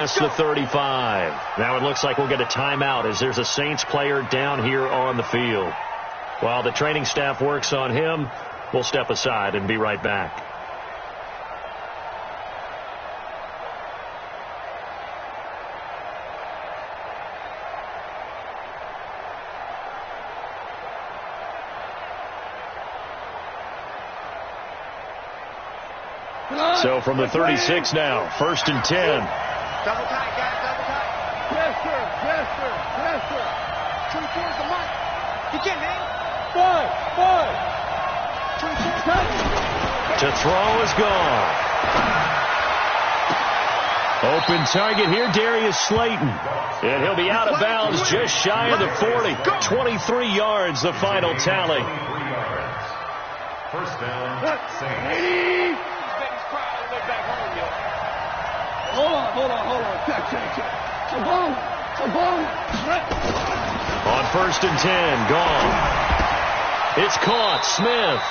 That's the 35. Now it looks like we'll get a timeout as there's a Saints player down here on the field. While the training staff works on him, we'll step aside and be right back. So from the 36 now, 1st and 10. Double tight, guys, double tight. Yes, sir, yes, sir, yes, sir. 24's the mic. You get man. 5. 24's To throw is gone. Open target here, Darius Slayton. And he'll be out of bounds just shy of the 40. 23 yards, the final tally. 1st down, Saints. Hold on. Check. On 1st and 10, gone. It's caught, Smith.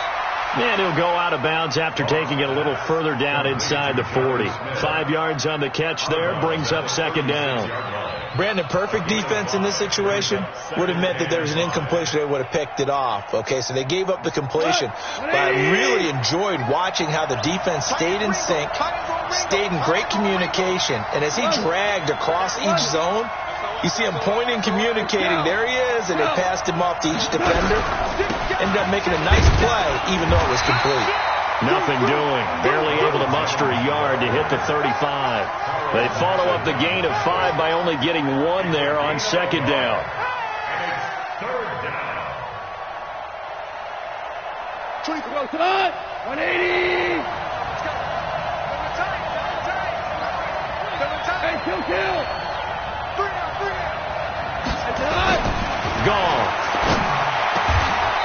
And he'll go out of bounds after taking it a little further down inside the 40. 5 yards on the catch there, brings up 2nd down. Brandon, perfect defense in this situation would have meant that there was an incompletion. They would have picked it off. Okay, so they gave up the completion. But I really enjoyed watching how the defense stayed in sync, stayed in great communication. And as he dragged across each zone, you see him pointing, communicating. There he is, and they passed him off to each defender. Ended up making a nice play, even though it was complete. Nothing doing. Barely able to muster a yard to hit the 35. They follow up the gain of 5 by only getting 1 there on 2nd down. 3rd down. 180. Kill. Gone.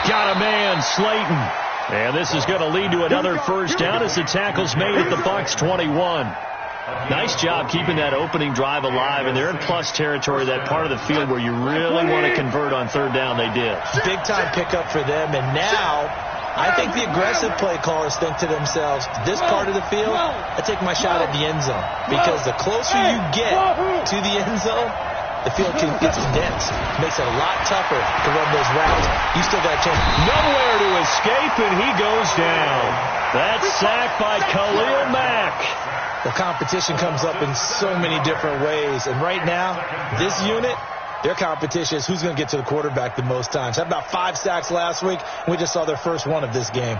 Got a man, Slayton. And this is going to lead to another 1st down as the tackle's made at the Bucs 21. Nice job keeping that opening drive alive, and they're in plus territory, that part of the field where you really want to convert on 3rd down. They did. Big-time pickup for them, and now I think the aggressive play callers think to themselves, this part of the field, I take my shot at the end zone, because the closer you get to the end zone, the field gets condensed. Makes it a lot tougher to run those routes. You still got a chance. Nowhere to escape, and he goes down. That's sacked by Khalil Mack. The competition comes up in so many different ways. And right now, this unit, their competition is who's going to get to the quarterback the most times. Had about 5 sacks last week. We just saw their first one of this game.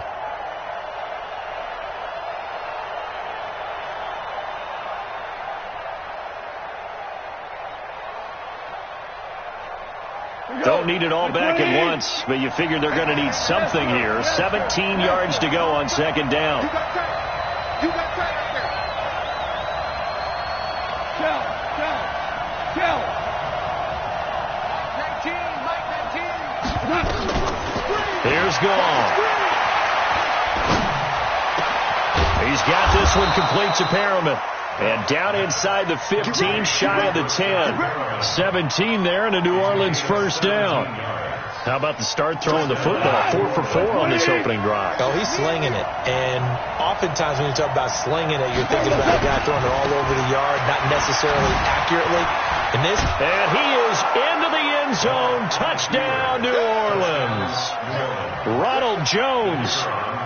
Don't need it all back at once, but you figure they're going to need something here. 17 yards to go on 2nd down. You got right there. Kill. 19. Here's Gall. He's got this one complete to Perriman. And down inside the 15, shy of the 10. 17 there, and a New Orleans 1st down. How about the start throwing the football? 4 for 4 on this opening drive. Oh, he's slinging it. And oftentimes when you talk about slinging it, you're thinking about a guy throwing it all over the yard, not necessarily accurately. And he is into the end zone. Touchdown, New Orleans. Ronald Jones,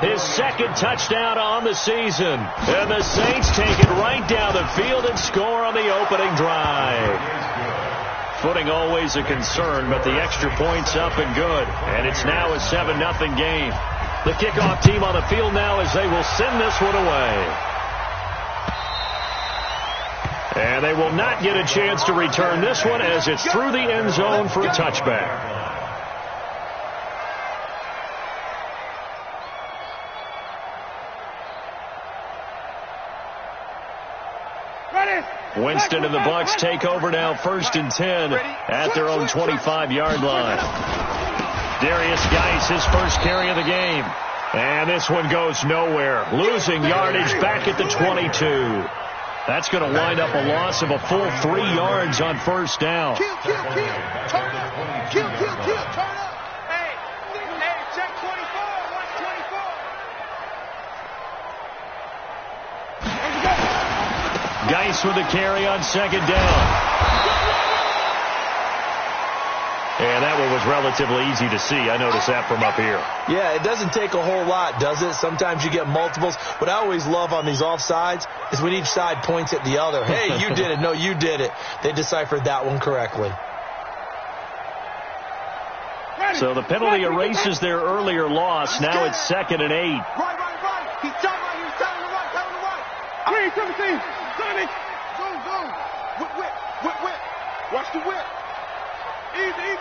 his 2nd touchdown on the season. And the Saints take it right down the field and score on the opening drive. Footing always a concern, but the extra point's up and good. And it's now a 7-0 game. The kickoff team on the field now as they will send this one away. And they will not get a chance to return this one as it's through the end zone for a touchback. Winston and the Bucs take over now, 1st and 10 at their own 25-yard line. Darius Geis, his first carry of the game. And this one goes nowhere. Losing yardage back at the 22. That's going to wind up a loss of a full 3 yards on 1st down. Kill. Turn up. Turn up. Hey, check 24. Watch 24. Geis with the carry on second down. And that one was relatively easy to see. I noticed that from up here. Yeah, it doesn't take a whole lot, does it? Sometimes you get multiples. What I always love on these offsides is when each side points at the other. Hey, you did it. No, you did it. They deciphered that one correctly. So the penalty erases their earlier loss. Now it's 2nd and 8. Right. He's telling the right. Green, 17. Go. Whip. Watch the whip. Easy.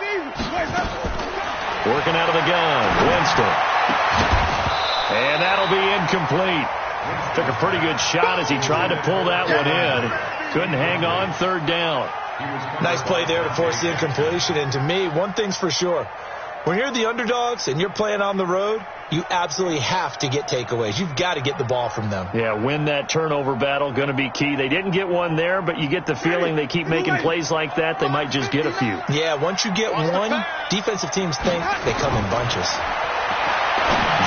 Working out of the gun. Winston. And that'll be incomplete. Took a pretty good shot as he tried to pull that one in. Couldn't hang on. 3rd down. Nice play there to force the incompletion. And to me, one thing's for sure. When you're the underdogs and you're playing on the road, you absolutely have to get takeaways. You've got to get the ball from them. Yeah, win that turnover battle, going to be key. They didn't get one there, but you get the feeling they keep making plays like that, they might just get a few. Yeah, once you get one, defensive teams think they come in bunches.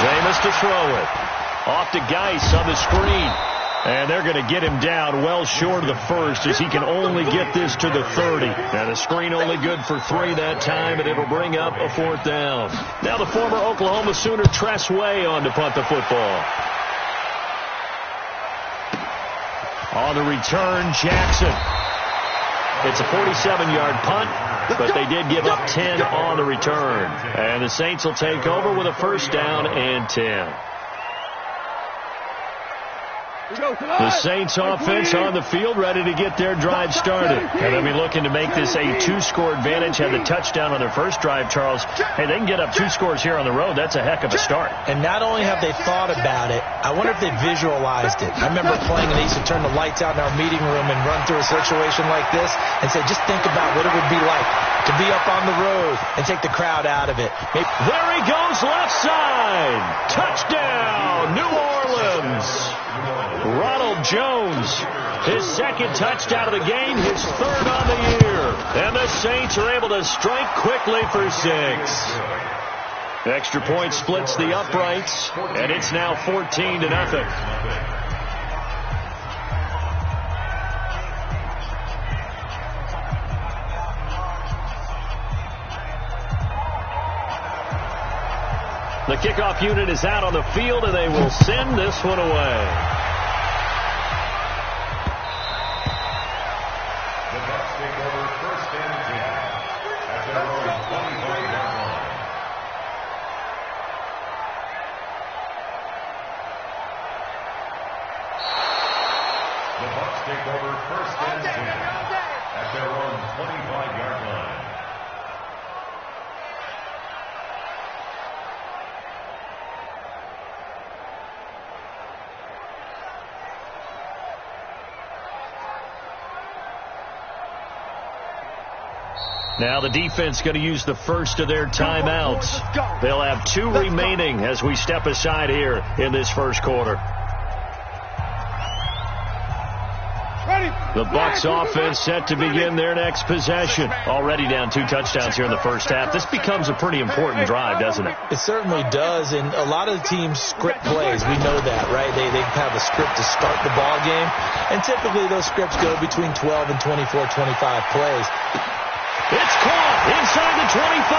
Jameis to throw it. Off to Geis on the screen. And they're going to get him down well short of the first as he can only get this to the 30. And the screen only good for 3 that time, and it'll bring up a 4th down. Now the former Oklahoma Sooner Tress Way on to punt the football. On the return, Jackson. It's a 47-yard punt, but they did give up 10 on the return. And the Saints will take over with a 1st down and 10. The Saints offense on the field, ready to get their drive started. And they'll be looking to make this a 2-score advantage. Had the touchdown on their first drive, Charles. Hey, they can get up 2 scores here on the road. That's a heck of a start. And not only have they thought about it, I wonder if they visualized it. I remember playing and they used to turn the lights out in our meeting room and run through a situation like this and say, just think about what it would be like to be up on the road and take the crowd out of it. There he goes, left side. Touchdown, New Orleans. Ronald Jones, his 2nd touchdown of the game, his 3rd on the year. And the Saints are able to strike quickly for 6. Extra point splits the uprights, and it's now 14-0. The kickoff unit is out on the field, and they will send this one away. Now the defense going to use the first of their timeouts. They'll have 2 remaining as we step aside here in this first quarter. The Bucs offense set to begin their next possession. Already down 2 touchdowns here in the first half. This becomes a pretty important drive, doesn't it? It certainly does, and a lot of the teams script plays. We know that, right? They have a script to start the ball game, and typically those scripts go between 12 and 24, 25 plays. It's caught inside the 25.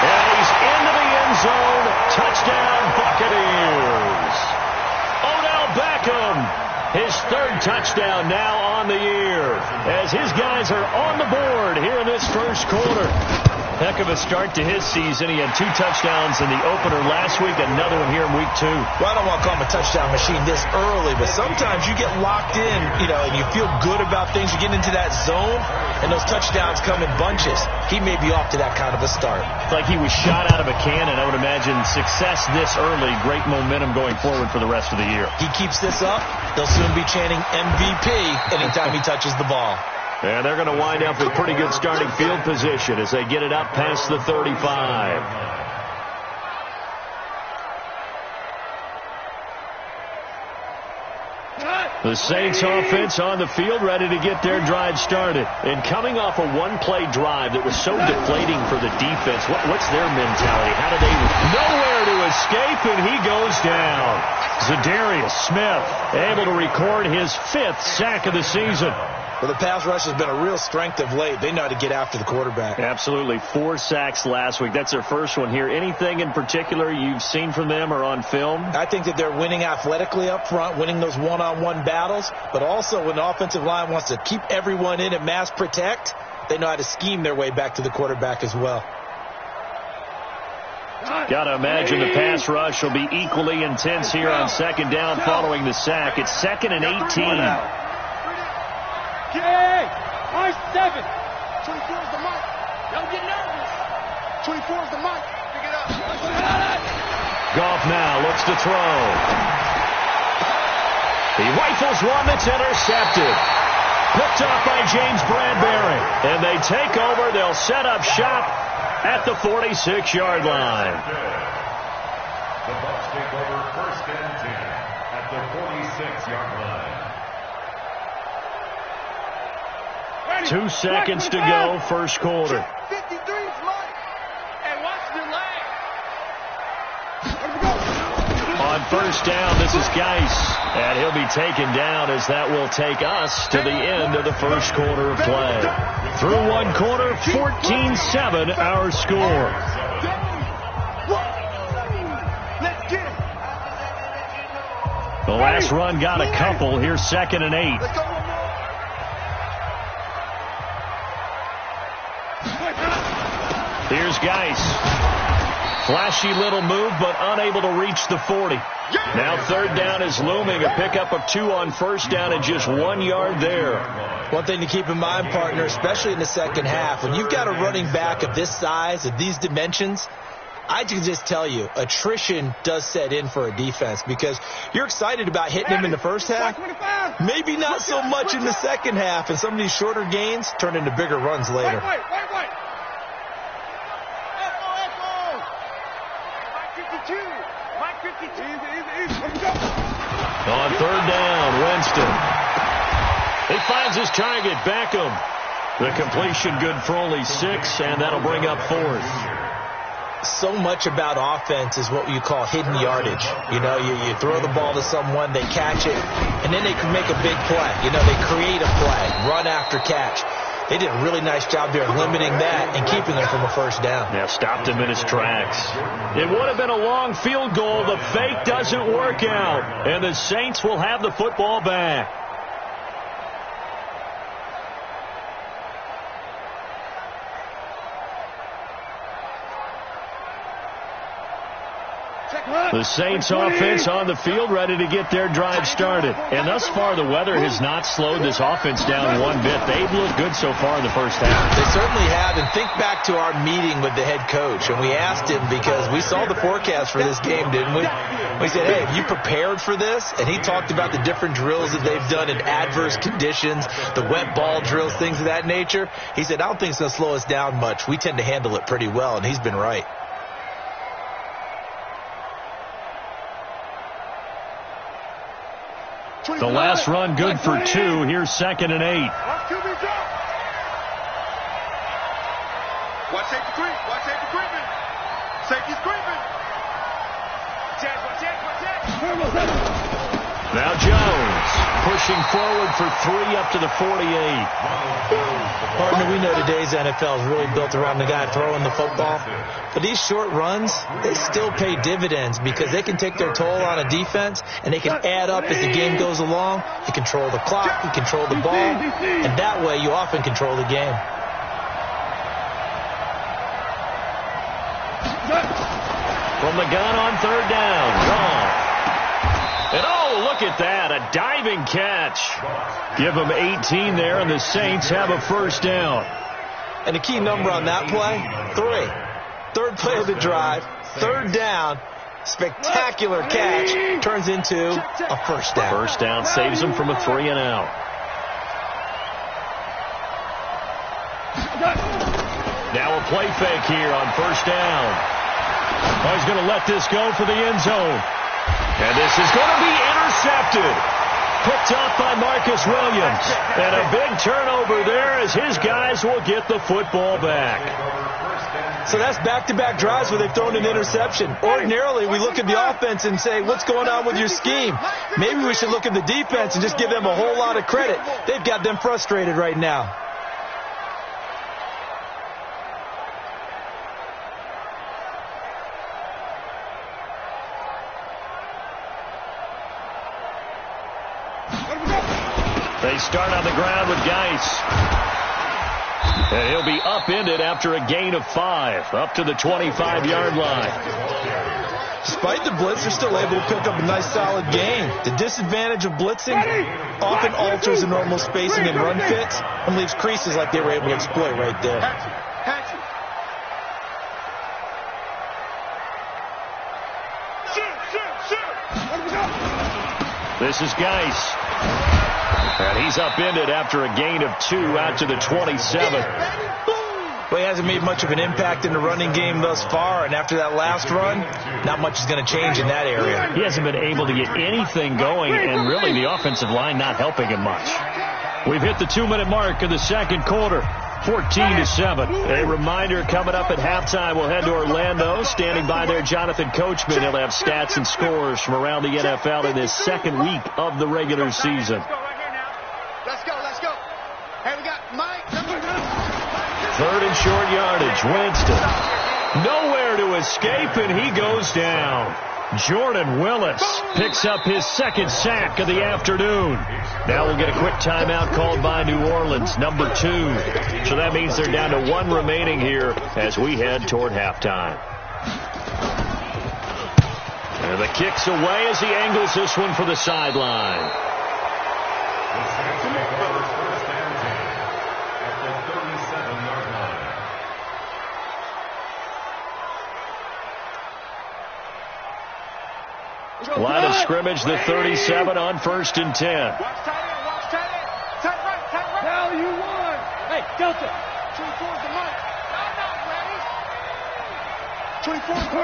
And he's into the end zone. Touchdown, Buccaneers. Odell Beckham, his 3rd touchdown now on the year, as his guys are on the board here in this first quarter. Heck of a start to his season. He had 2 touchdowns in the opener last week, another one here in week 2. Well, I don't want to call him a touchdown machine this early, but sometimes you get locked in, and you feel good about things. You get into that zone, and those touchdowns come in bunches. He may be off to that kind of a start. It's like he was shot out of a cannon. I would imagine success this early, great momentum going forward for the rest of the year. He keeps this up, they'll soon be chanting MVP anytime he touches the ball. And they're going to wind up with pretty good starting field position as they get it up past the 35. The Saints offense on the field, ready to get their drive started. And coming off a one-play drive that was so deflating for the defense, what's their mentality? How do they... Nowhere to escape, and he goes down. Zadarius Smith able to record his 5th sack of the season. Well, the pass rush has been a real strength of late. They know how to get after the quarterback. Absolutely. 4 sacks last week. That's their first one here. Anything in particular you've seen from them or on film? I think that they're winning athletically up front, winning those one-on-one battles, but also when the offensive line wants to keep everyone in and mass protect, they know how to scheme their way back to the quarterback as well. Got to imagine the pass rush will be equally intense here on second down following the sack. It's 2nd and 18. Hey, nice 7. 24 is the mic. Don't get nervous. 24 is the mic. Pick it up. Goff now looks to throw. He rifles one that's intercepted. Picked off by James Bradbury. And they take over. They'll set up shop at the 46-yard line. The Bucs take over 1st and 10 at the 46-yard line. 2 seconds to go, first quarter. 53 is mine. And watch the leg. On first down, this is Geis. And he'll be taken down as that will take us to the end of the first quarter of play. Through one quarter, 14-7 our score. Let's get it. The last run got a couple. Here's 2nd and 8. Let's go one more. Here's Geis. Flashy little move, but unable to reach the 40. Now 3rd down is looming. A pickup of 2 on first down and just 1 yard there. One thing to keep in mind, partner, especially in the second half, when you've got a running back of this size, of these dimensions, I can just tell you, attrition does set in for a defense because you're excited about hitting him in the first half. Maybe not so much in the second half, and some of these shorter gains turn into bigger runs later. Wait. Mike 52. Easy. Let's go. On 3rd down, Winston. He finds his target, Beckham. The completion good for only 6, and that'll bring up 4th. So much about offense is what you call hidden yardage. You know, you throw the ball to someone, they catch it, and then they can make a big play. You know, they create a play, run after catch. They did a really nice job there limiting that and keeping him from a first down. Yeah, stopped him in his tracks. It would have been a long field goal. The fake doesn't work out, and the Saints will have the football back. The Saints offense on the field ready to get their drive started. And thus far, the weather has not slowed this offense down one bit. They've looked good so far in the first half. They certainly have. And think back to our meeting with the head coach. And we asked him because we saw the forecast for this game, didn't we? We said, hey, have you prepared for this? And he talked about the different drills that they've done in adverse conditions, the wet ball drills, things of that nature. He said, I don't think it's going to slow us down much. We tend to handle it pretty well. And he's been right. The last run good for 2. Here's 2nd and 8. Watch safety creep. Watch safety creeping. Safety's creeping. Watch it. Now Jones pushing forward for 3 up to the 48. Partner, we know today's NFL is really built around the guy throwing the football. But these short runs, they still pay dividends because they can take their toll on a defense and they can add up as the game goes along. You control the clock, you control the ball, and that way you often control the game. From the gun on 3rd down, Goff. And oh, look at that, a diving catch. Give them 18 there, and the Saints have a first down. And the key number on that play, 3. 3rd play of the drive, 3rd down, spectacular catch, turns into a first down. First down saves them from a 3 and out. Now a play fake here on first down. Oh, he's going to let this go for the end zone. And this is going to be intercepted. picked off by Marcus Williams. And a big turnover there as his guys will get the football back. So that's back-to-back drives where they've thrown an interception. Ordinarily, we look at the offense and say, what's going on with your scheme? Maybe we should look at the defense and just give them a whole lot of credit. They've got them frustrated right now. They start on the ground with Geis. And he'll be upended after a gain of 5, up to the 25-yard line. Despite the blitz, they're still able to pick up a nice, solid gain. The disadvantage of blitzing often alters the normal spacing and run fits and leaves creases like they were able to exploit right there. This is Geis. And he's upended after a gain of 2 out to the 27. Well, he hasn't made much of an impact in the running game thus far, and after that last run, not much is going to change in that area. He hasn't been able to get anything going, and really the offensive line not helping him much. We've hit the 2-minute mark of the second quarter. 14-7. A reminder coming up at halftime. We'll head to Orlando. Standing by there, Jonathan Coachman. He'll have stats and scores from around the NFL in this second week of the regular season. Let's go. Hey, we got Mike. 3rd and short yardage. Winston. Nowhere to escape, and he goes down. Jordan Willis picks up his 2nd sack of the afternoon. Now we'll get a quick timeout called by New Orleans, number 2. So that means they're down to 1 remaining here as we head toward halftime. And the kick's away as he angles this one for the sideline. Line of scrimmage, the 37 on 1st and 10. Watch tight end. Tight right. Hell, you won. Hey, Delta. 24's the mic. I'm not ready. 24's the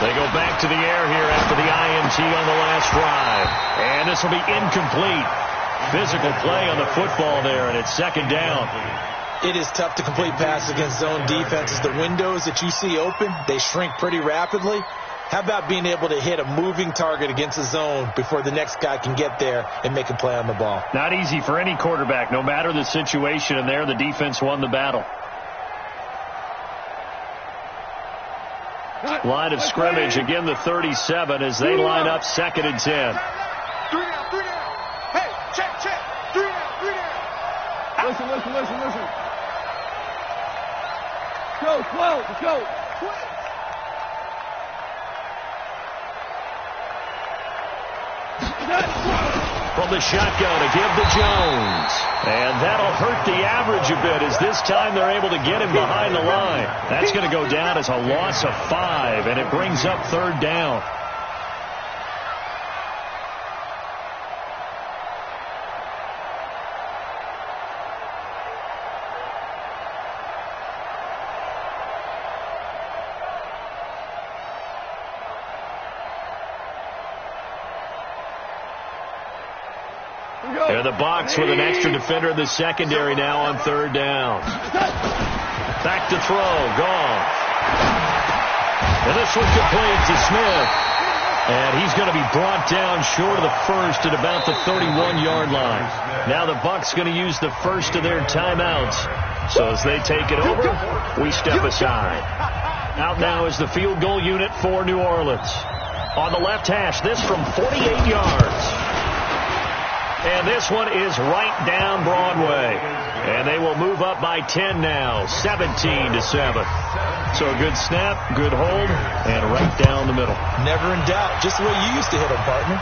They go back to the air here after the INT on the last drive. And this will be incomplete. Physical play on the football there, and it's 2nd down. It is tough to complete passes against zone defenses. The windows that you see open, they shrink pretty rapidly. How about being able to hit a moving target against a zone before the next guy can get there and make a play on the ball? Not easy for any quarterback, no matter the situation, and there the defense won the battle. Line of scrimmage, again the 37 as they line up 2nd and 10. 3 down. Hey, check. 3 down. Listen. Let's go. From the shotgun to give to Jones. And that'll hurt the average a bit as this time they're able to get him behind the line. That's going to go down as a loss of 5, and it brings up 3rd down. They're the box with an extra defender in the secondary now on 3rd down. Back to throw. Gone. And this one complete to Smith. And he's going to be brought down short of the first at about the 31-yard line. Now the Bucs going to use the first of their timeouts. So as they take it over, we step aside. Out now is the field goal unit for New Orleans. On the left hash, this from 48 yards. And this one is right down Broadway. And they will move up by 10 now, 17-7. So a good snap, good hold, and right down the middle. Never in doubt. Just the way you used to hit them, partner.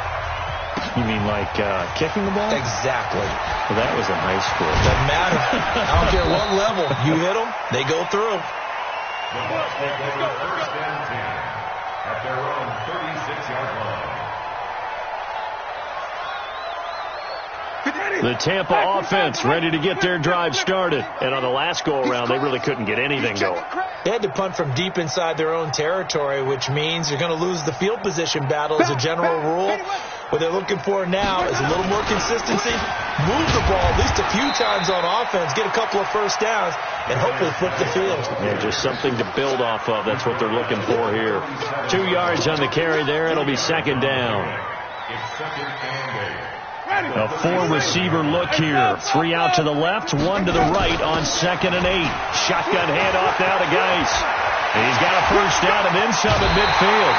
You mean like kicking the ball? Exactly. Well, that was in high school. Doesn't matter. I don't care what level. You hit them, they go through. The Bucs take over 1st and 10 at their own 36-yard line. The Tampa offense ready to get their drive started. And on the last go-around, they really couldn't get anything going. They had to punt from deep inside their own territory, which means you're going to lose the field position battle as a general rule. What they're looking for now is a little more consistency, move the ball at least a few times on offense, get a couple of first downs, and hopefully flip the field. Yeah, just something to build off of. That's what they're looking for here. 2 yards on the carry there. It'll be second down. A 4-receiver look here. 3 out to the left, 1 to the right on 2nd and 8. Shotgun handoff now to Geis. He's got a first down and then some at midfield.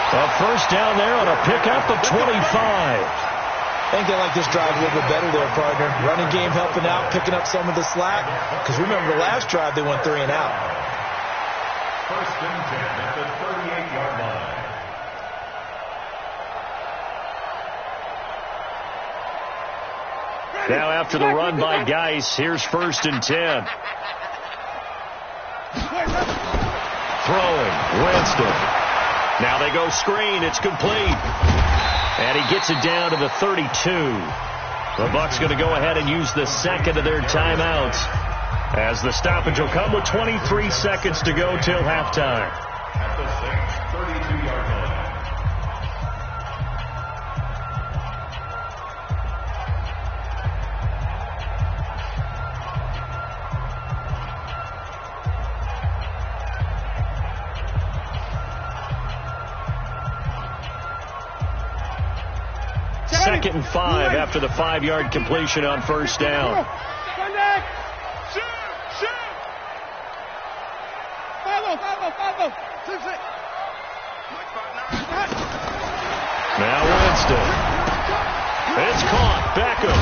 A first down there on a pickup of 25. I think they like this drive a little bit better there, partner. Running game helping out, picking up some of the slack. Because remember, the last drive they went 3 and out. First and 10 at the 38-yard line. Now after the run by Geis, here's 1st and 10. Throwing, Winston. Now they go screen. It's complete. And he gets it down to the 32. The Bucs going to go ahead and use the second of their timeouts, as the stoppage will come with 23 seconds to go till halftime. At the Saints' 32-yard line. Second and 5 after the 5-yard completion on first down. Now Winston. It's caught. Beckham.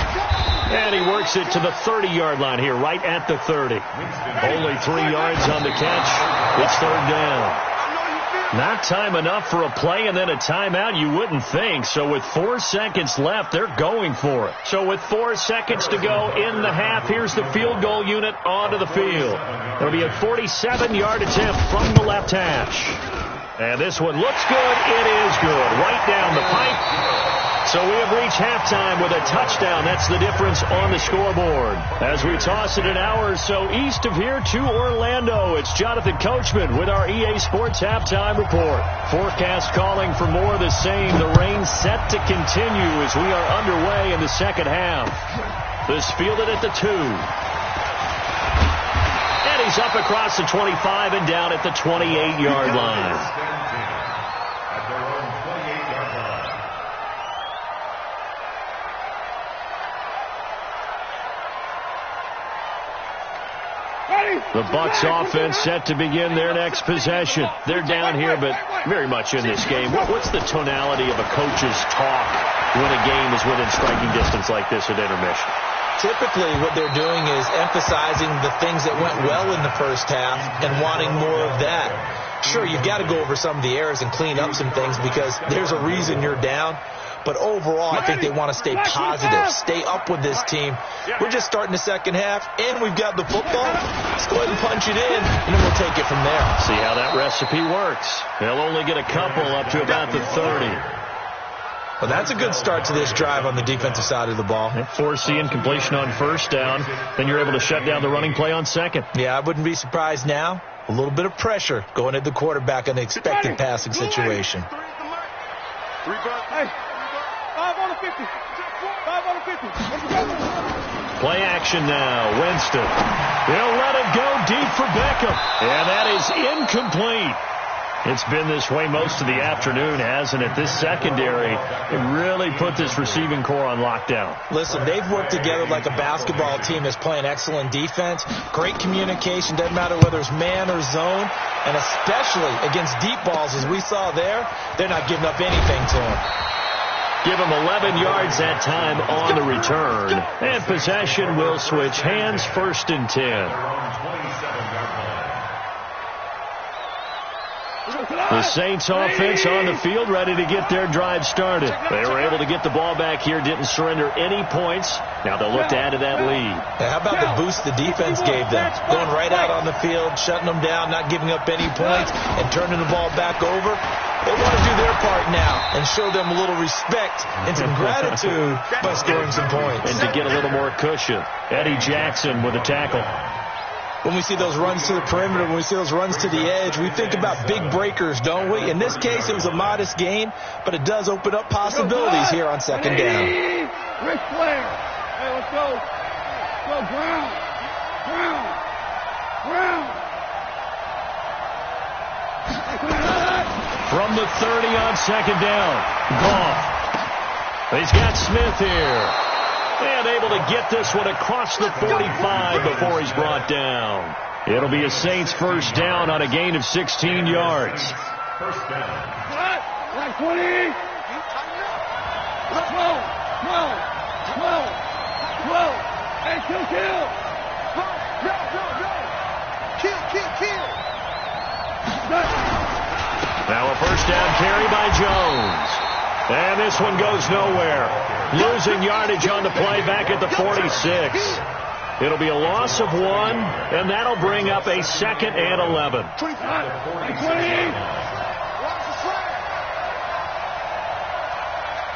And he works it to the 30-yard line here, right at the 30. Only 3 yards on the catch. It's 3rd down. Not time enough for a play and then a timeout, you wouldn't think. So with 4 seconds left, they're going for it. So with 4 seconds to go in the half, here's the field goal unit onto the field. It'll be a 47-yard attempt from the left hash. And this one looks good. It is good. Right down the pipe. So we have reached halftime with a touchdown. That's the difference on the scoreboard. As we toss it an hour or so east of here to Orlando, it's Jonathan Coachman with our EA Sports Halftime Report. Forecast calling for more of the same. The rain set to continue as we are underway in the second half. This fielded at the 2. And he's up across the 25 and down at the 28-yard line. The Bucs offense set to begin their next possession. They're down here, but very much in this game. What's the tonality of a coach's talk when a game is within striking distance like this at intermission? Typically, what they're doing is emphasizing the things that went well in the first half and wanting more of that. Sure, you've got to go over some of the errors and clean up some things because there's a reason you're down. But overall, I think they want to stay positive, stay up with this team. We're just starting the second half, and we've got the football. Let's go ahead and punch it in, and then we'll take it from there. See how that recipe works. They'll only get a couple up to about the 30. Well, that's a good start to this drive on the defensive side of the ball. Forcing incompletion on first down. Then you're able to shut down the running play on second. Yeah, I wouldn't be surprised now. A little bit of pressure going at the quarterback in the expected passing situation. 5 on the 50. 5 on the 50. Play action now. Winston. He'll let it go deep for Beckham. And that is incomplete. It's been this way most of the afternoon, hasn't it? This secondary, it really put this receiving core on lockdown. Listen, they've worked together like a basketball team that's playing excellent defense. Great communication. Doesn't matter whether it's man or zone. And especially against deep balls, as we saw there, they're not giving up anything to them. Give him 11 yards that time on the return. And possession will switch hands, 1st and 10. The Saints offense on the field, ready to get their drive started. They were able to get the ball back here, didn't surrender any points. Now they'll look to add to that lead. Now, how about the boost the defense gave them? Going right out on the field, shutting them down, not giving up any points, and turning the ball back over. They want to do their part now and show them a little respect and some gratitude by scoring some points. And to get a little more cushion. Eddie Jackson with a tackle. when we see those runs to the perimeter, when we see those runs to the edge, we think about big breakers, don't we? In this case, it was a modest gain, but it does open up possibilities here on second down. Ric Flair. Hey, let's go. Go, ground. Ground. Ground. From the 30 on second down, Goff. He's got Smith here. And able to get this one across the 45 before he's brought down. It'll be a Saints first down on a gain of 16 yards. First down. Like 20. 12. 12. Hey, kill. Kill. Now a first down carry by Jones. And this one goes nowhere. Losing yardage on the play back at the 46. It'll be a loss of 1, and that'll bring up a 2nd and 11. 20.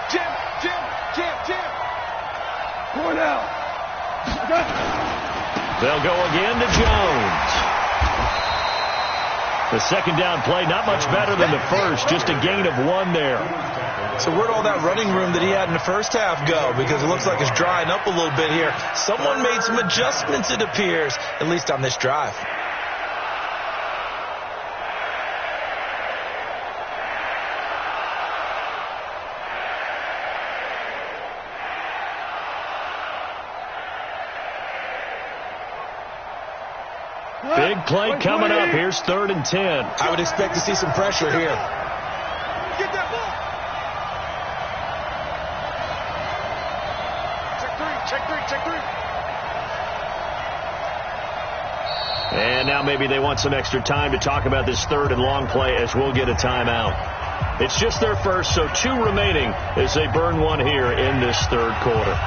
Jim. Going out. They'll go again to Jones. The second down play, not much better than the first, just a gain of 1 there. So where'd all that running room that he had in the first half go? Because it looks like it's drying up a little bit here. Someone made some adjustments, it appears, at least on this drive. Big play coming up. Here's 3rd and 10. I would expect to see some pressure here. Get that ball. Check three. And now maybe they want some extra time to talk about this 3rd and long play as we'll get a timeout. It's just their first, so 2 remaining as they burn 1 here in this 3rd quarter.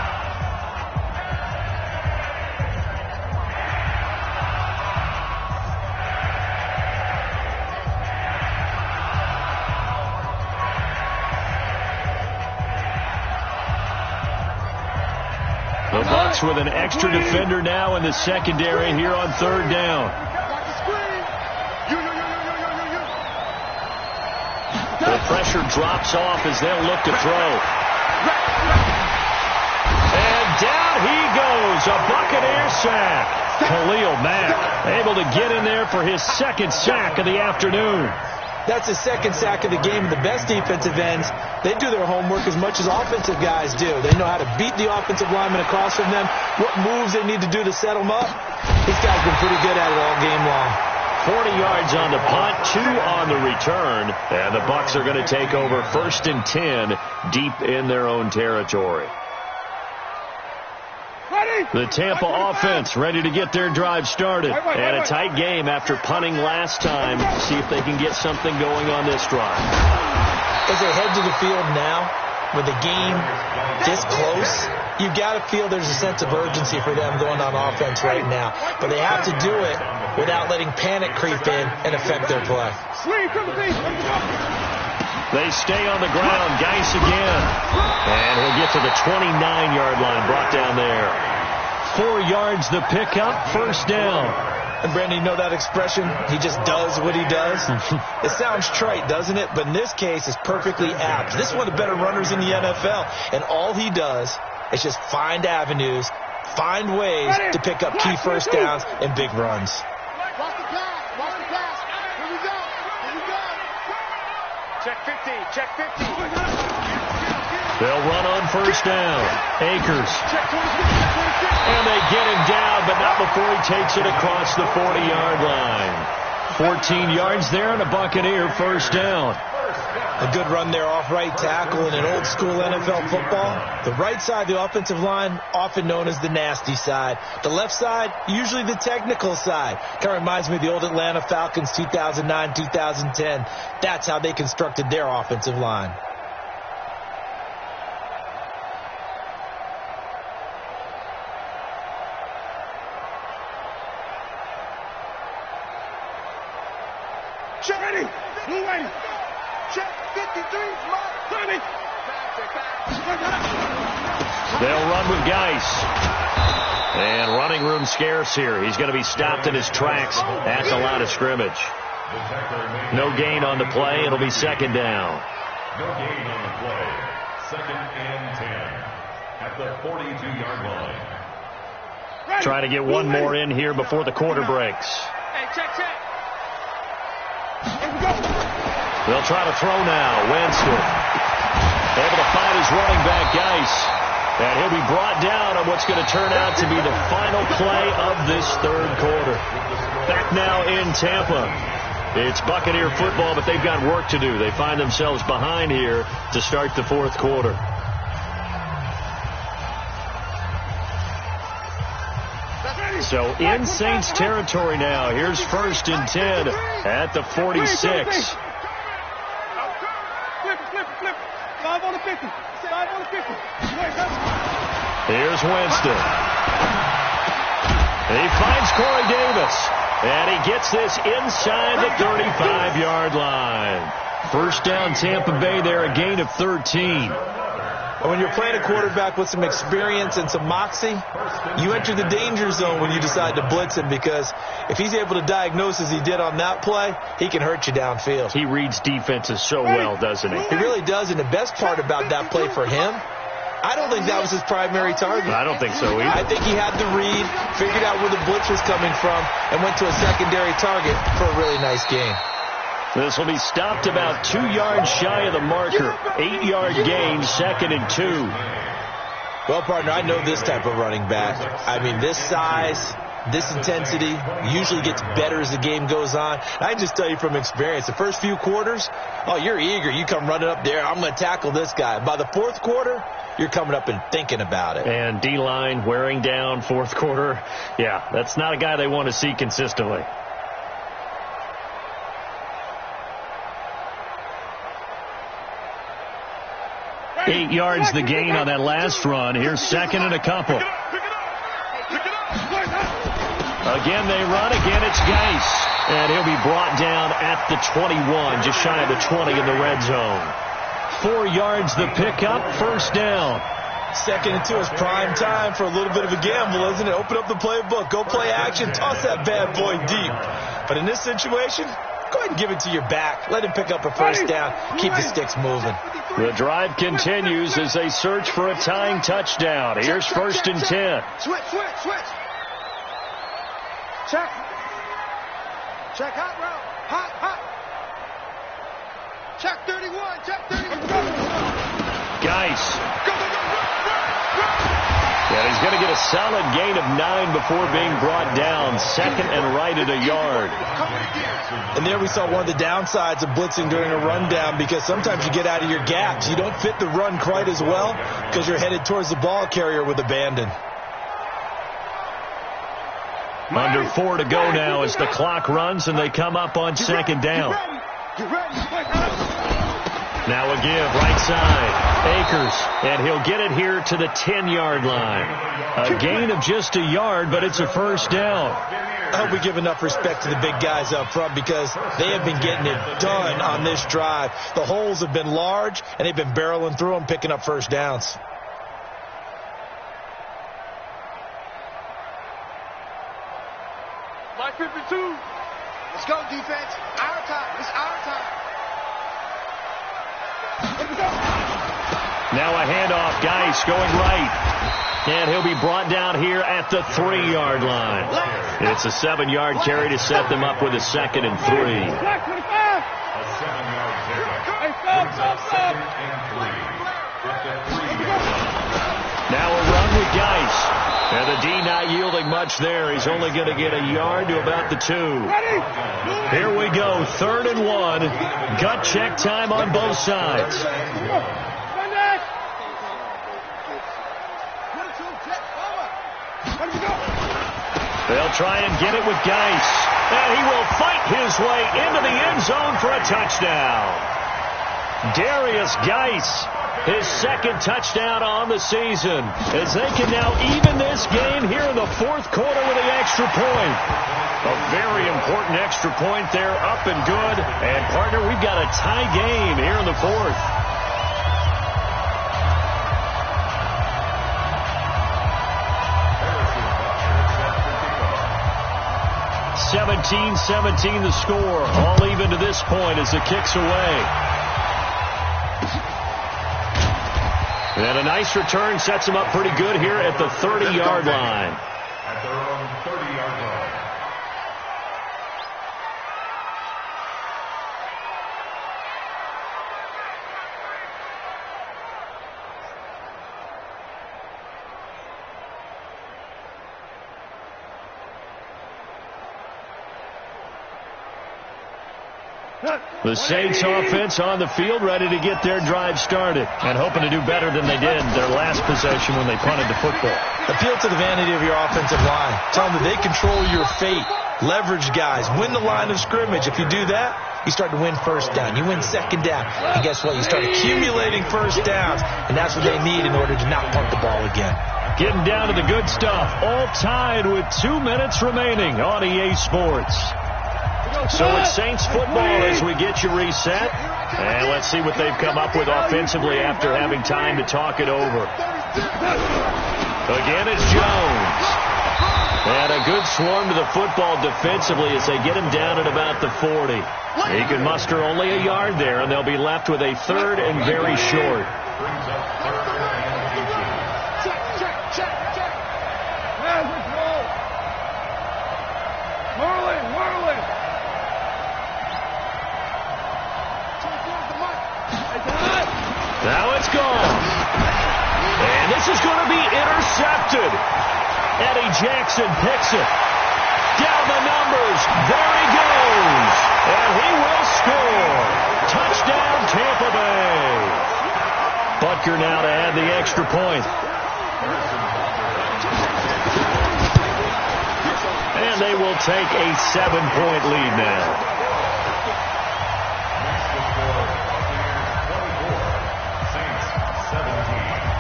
The Bucs with an extra defender now in the secondary here on 3rd down. The pressure drops off as they'll look to throw. And down he goes, a Buccaneer sack. Khalil Mack able to get in there for his 2nd sack of the afternoon. That's his 2nd sack of the game. The best defensive ends, they do their homework as much as offensive guys do. They know how to beat the offensive lineman across from them, what moves they need to do to set them up. These guys have been pretty good at it all game long. 40 yards on the punt, 2 on the return, and the Bucs are going to take over 1st and 10 deep in their own territory. The Tampa offense ready to get their drive started. And a tight game after punting last time. See if they can get something going on this drive. As they head to the field now, with the game this close, you've got to feel there's a sense of urgency for them going on offense right now. But they have to do it without letting panic creep in and affect their play. They stay on the ground. Geis again. And he'll get to the 29-yard line. Brought down there. 4 yards the pickup. First down. And Brandon, you know that expression? He just does what he does. It sounds trite, doesn't it? But in this case, it's perfectly apt. This is one of the better runners in the NFL. And all he does is just find avenues, find ways to pick up key first downs and big runs. Watch the pass. Here we go. Check 50. They'll run on first down. Akers. And they get him down, but not before he takes it across the 40-yard line. 14 yards there and a Buccaneer first down. A good run there off right tackle in an old-school NFL football. The right side of the offensive line, often known as the nasty side. The left side, usually the technical side. Kind of reminds me of the old Atlanta Falcons 2009-2010. That's how they constructed their offensive line. Check ready. Blue ready. Check 53. Tommy. They'll run with Geis. And running running room scarce here. He's going to be stopped in his tracks at the line of scrimmage. No gain on the play. It'll be second down. No gain on the play. 2nd and 10 at the 42-yard line. Trying to get one more in here before the quarter breaks. Hey, check. They'll try to throw now. Winston able to find his running back, Geis. And he'll be brought down on what's going to turn out to be the final play of this third quarter. Back now in Tampa. It's Buccaneer football, but they've got work to do. They find themselves behind here to start the fourth quarter. So in Saints territory now. Here's 1st and 10 at the 46. Flip. 5 on the 50. 5 on the 50. Here's Winston. He finds Corey Davis. And he gets this inside the 35-yard line. First down Tampa Bay there, a gain of 13. When you're playing a quarterback with some experience and some moxie, you enter the danger zone when you decide to blitz him, because if he's able to diagnose as he did on that play, he can hurt you downfield. He reads defenses so well, doesn't he? He really does, and the best part about that play for him, I don't think that was his primary target. I don't think so either. I think he had the read, figured out where the blitz was coming from, and went to a secondary target for a really nice gain. This will be stopped about 2 yards shy of the marker. 8-yard gain, 2nd and 2. Well, partner, I know this type of running back. I mean, this size, this intensity usually gets better as the game goes on. I can just tell you from experience, the first few quarters, oh, you're eager. You come running up there, I'm going to tackle this guy. By the fourth quarter, you're coming up and thinking about it. And D-line wearing down fourth quarter. Yeah, that's not a guy they want to see consistently. Eight yards the gain on that last run. Here's 2nd and a couple. Again they run. Again it's Geis. And he'll be brought down at the 21, just shy of the 20 in the red zone. 4 yards the pickup, first down. 2nd and 2 is prime time for a little bit of a gamble, isn't it? Open up the playbook, go play action, toss that bad boy deep. But in this situation, go ahead and give it to your back. Let him pick up a first down. Keep the sticks moving. The drive continues as they search for a tying touchdown. Here's 1st and 10. Switch. Check. Hot route. Hot. Check 31. Geis. And he's going to get a solid gain of 9 before being brought down. 2nd and right at a yard. And there we saw one of the downsides of blitzing during a rundown, because sometimes you get out of your gaps. You don't fit the run quite as well because you're headed towards the ball carrier with abandon. Under 4 to go now as the clock runs and they come up on 2nd down. Now a give, right side, Akers, and he'll get it here to the 10-yard line. A gain of just a yard, but it's a first down. I hope we give enough respect to the big guys up front, because they have been getting it done on this drive. The holes have been large, and they've been barreling through them, picking up first downs. Line 52. Let's go, defense. Our time. It's our time. Now a handoff, Geis going right. And he'll be brought down here at the 3-yard line. It's a 7-yard carry to set them up with a 2nd and 3. A 7-yard pickup. Second and 3 at the 3-yard line. Now a run with Geis. And the D not yielding much there. He's only going to get a yard to about the 2. Here we go, 3rd and 1. Gut check time on both sides. They'll try and get it with Geis. And he will fight his way into the end zone for a touchdown. Darius Geis, his 2nd touchdown on the season, as they can now even this game here in the fourth quarter with the extra point. A very important extra point there, up and good. And, partner, we've got a tie game here in the fourth. 17-17 the score. All even to this point as the kick's away. And a nice return sets them up pretty good here at the 30-yard line. At their own 30-yard line. The Saints offense on the field, ready to get their drive started and hoping to do better than they did their last possession when they punted the football. Appeal to the vanity of your offensive line. Tell them that they control your fate. Leverage guys. Win the line of scrimmage. If you do that, you start to win first down. You win second down. And guess what? You start accumulating first downs. And that's what they need in order to not punt the ball again. Getting down to the good stuff. All tied with 2 minutes remaining on EA Sports. So it's Saints football as we get you reset. And let's see what they've come up with offensively after having time to talk it over. Again, it's Jones. And a good swarm to the football defensively as they get him down at about the 40. He can muster only a yard there, and they'll be left with a third and very short. Now it's gone. And this is going to be intercepted. Eddie Jackson picks it. Down the numbers. There he goes. And he will score. Touchdown, Tampa Bay. Butker now to add the extra point. And they will take a 7-point lead now.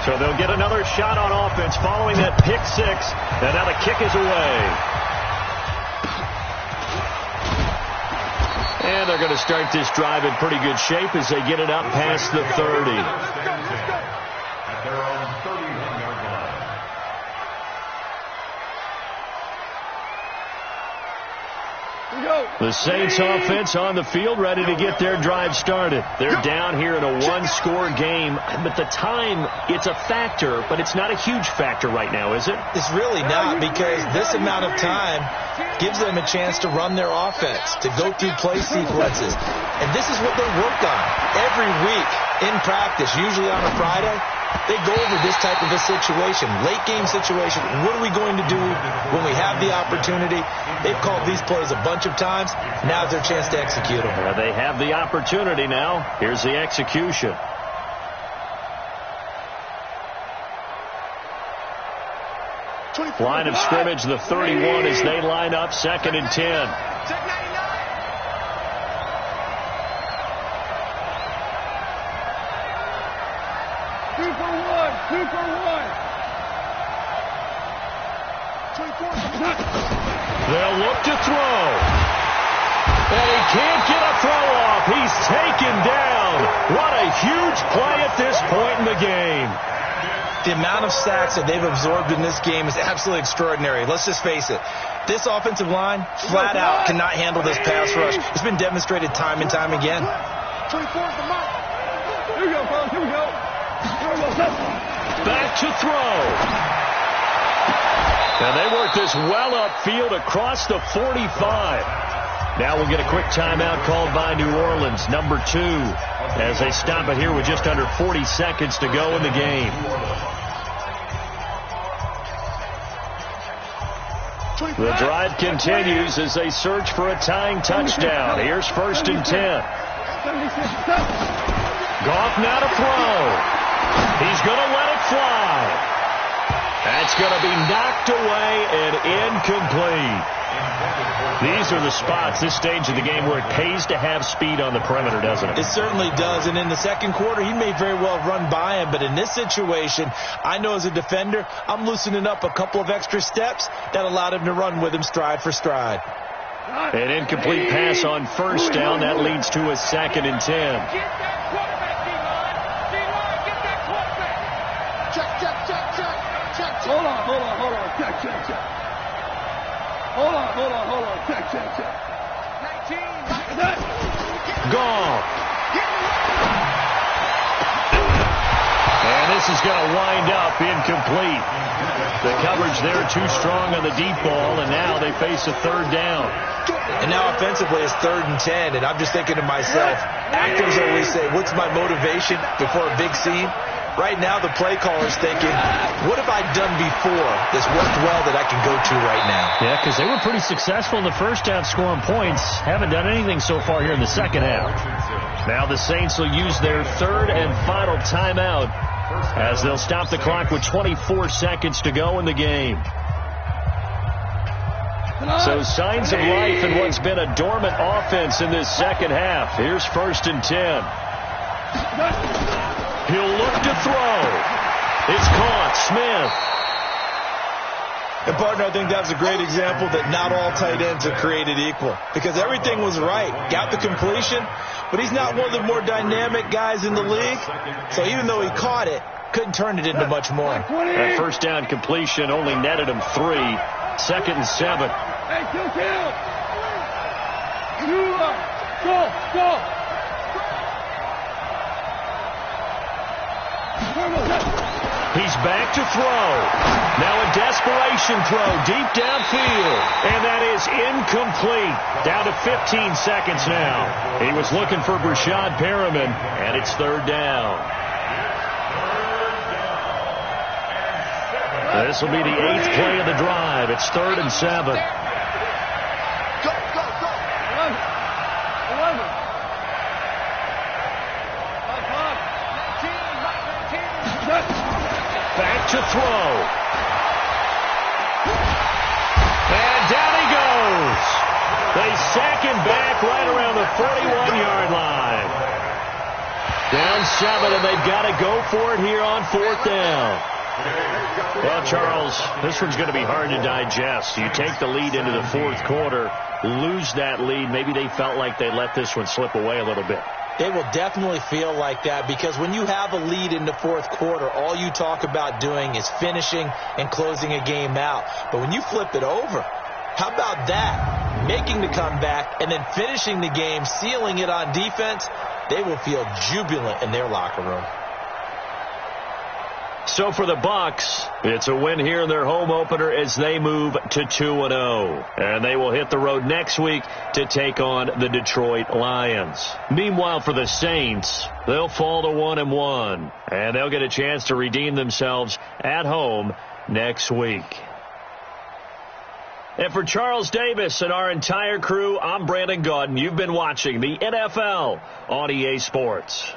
So they'll get another shot on offense following that pick six. And now the kick is away. And they're going to start this drive in pretty good shape as they get it up past the 30. At their own 31-yard line. The Saints offense on the field ready to get their drive started. They're down here in a one-score game. But the time, it's a factor, but it's not a huge factor right now, is it? It's really not, because this amount of time gives them a chance to run their offense, to go through play sequences. And this is what they work on every week in practice, usually on a Friday. They go over this type of a situation, late game situation. What are we going to do when we have the opportunity? They've called these plays a bunch of times. Now's their chance to execute them. They have the opportunity now. Here's the execution. Line of scrimmage, the 31 as they line up, 2nd and 10. They'll look to throw. And he can't get a throw off. He's taken down. What a huge play at this point in the game. The amount of sacks that they've absorbed in this game is absolutely extraordinary. Let's just face it. This offensive line, flat out, cannot handle this pass rush. It's been demonstrated time and time again. 24 is the mark. Here we go, fellas. Here we go. Back to throw. And they work this well upfield across the 45. Now we'll get a quick timeout called by New Orleans, number 2, as they stop it here with just under 40 seconds to go in the game. The drive continues as they search for a tying touchdown. Here's 1st and 10. Goff now to throw. He's going to let it fly. That's going to be knocked away and incomplete. These are the spots, this stage of the game, where it pays to have speed on the perimeter, doesn't it? It certainly does. And in the second quarter, he may very well run by him. But in this situation, I know as a defender, I'm loosening up a couple of extra steps that allowed him to run with him stride for stride. An incomplete pass on 1st down. That leads to a 2nd and 10. Hold on. Check. Hold on. Check. 19. Gone. And this is going to wind up incomplete. The coverage there too strong on the deep ball, and now they face a third down. And now offensively it's 3rd and 10, and I'm just thinking to myself, actors always say, what's my motivation before a big scene? Right now the play caller's thinking, what have I done before that's worked well that I can go to right now? Yeah, because they were pretty successful in the first half scoring points. Haven't done anything so far here in the second half. Now the Saints will use their 3rd and final timeout as they'll stop the clock with 24 seconds to go in the game. So signs of life in what's been a dormant offense in this second half. Here's 1st and 10. He'll look to throw. It's caught. Smith. And, partner, I think that's a great example that not all tight ends are created equal, because everything was right. Got the completion, but he's not one of the more dynamic guys in the league. So even though he caught it, couldn't turn it into much more. That first down completion only netted him 3. 2nd and 7. Hey, kill. Go. He's back to throw. Now a desperation throw deep downfield. And that is incomplete. Down to 15 seconds now. He was looking for Brashad Perriman, and it's 3rd down. This will be the 8th play of the drive. It's 3rd and 7. Go. 11. Back to throw. And down he goes. They sack him back right around the 41-yard line. Down 7, and they've got to go for it here on 4th down. Well, Charles, this one's going to be hard to digest. You take the lead into the 4th quarter, lose that lead. Maybe they felt like they let this one slip away a little bit. They will definitely feel like that, because when you have a lead in the 4th quarter, all you talk about doing is finishing and closing a game out. But when you flip it over, how about that? Making the comeback and then finishing the game, sealing it on defense, they will feel jubilant in their locker room. So for the Bucs, it's a win here in their home opener as they move to 2-0. And they will hit the road next week to take on the Detroit Lions. Meanwhile, for the Saints, they'll fall to 1-1. And they'll get a chance to redeem themselves at home next week. And for Charles Davis and our entire crew, I'm Brandon Gaudin. You've been watching the NFL on EA Sports.